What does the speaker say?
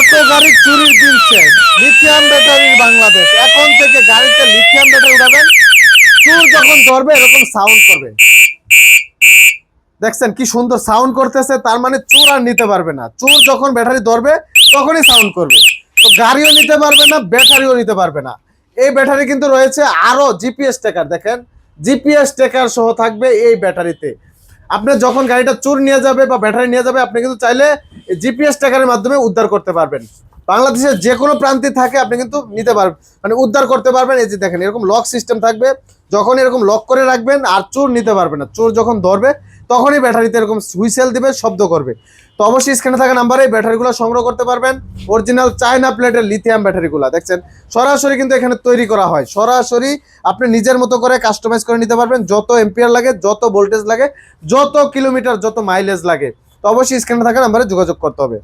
Auto গাড়ি চুরির দিন শেষ। লিথিয়াম ব্যাটারির বাংলাদেশ। এখন থেকে গাড়িতে লিথিয়াম ব্যাটারি উঠাবেন, চোর যখন ধরবে এরকম সাউন্ড করবে। দেখছেন কি সুন্দর সাউন্ড করতেছে, তার মানে চোর আর নিতে পারবে না। চোর যখন ব্যাটারি ধরবে তখনই সাউন্ড করবে। তো গাড়িও নিতে পারবে না, ব্যাটারিও নিতে পারবে না। এই ব্যাটারি কিন্তু রয়েছে আরো জিপিএস ট্র্যাকার, দেখেন জিপিএস ট্র্যাকার সহ থাকবে এই ব্যাটারিতে। আপনি যখন গাড়িটা চোর নিয়ে যাবে বা ব্যাটারি নিয়ে যাবে, আপনি কিন্তু চাইলে জিপিএস ট্র্যাকারের মাধ্যমে উদ্ধার করতে পারবেন। বাংলাদেশের যে কোনো প্রান্তে থাকে আপনি কিন্তু নিতে পারবেন, মানে উদ্ধার করতে পারবেন। এই যে দেখেন এরকম লক সিস্টেম থাকবে, যখন এরকম লক করে রাখবেন আর চোর নিতে পারবে না। চোর যখন ধরবে তখনই ব্যাটারিতে এরকম হুইসেল দিবে, শব্দ করবে। তো অবশ্যই স্ক্রিনে থাকা নাম্বারে এই ব্যাটারিগুলো সংগ্রহ করতে পারবেন। অরিজিনাল চায়না প্লেটের লিথিয়াম ব্যাটারিগুলো দেখছেন সরাসরি কিন্তু এখানে তৈরি করা হয়। সরাসরি আপনি নিজের মতো করে কাস্টমাইজ করে নিতে পারবেন, যত এম্পিয়ার লাগে, যত ভোল্টেজ লাগে, যত কিলোমিটার, যত মাইলেজ লাগে। তো অবশ্যই স্ক্রিনে থাকা নাম্বারে যোগাযোগ করতে হবে।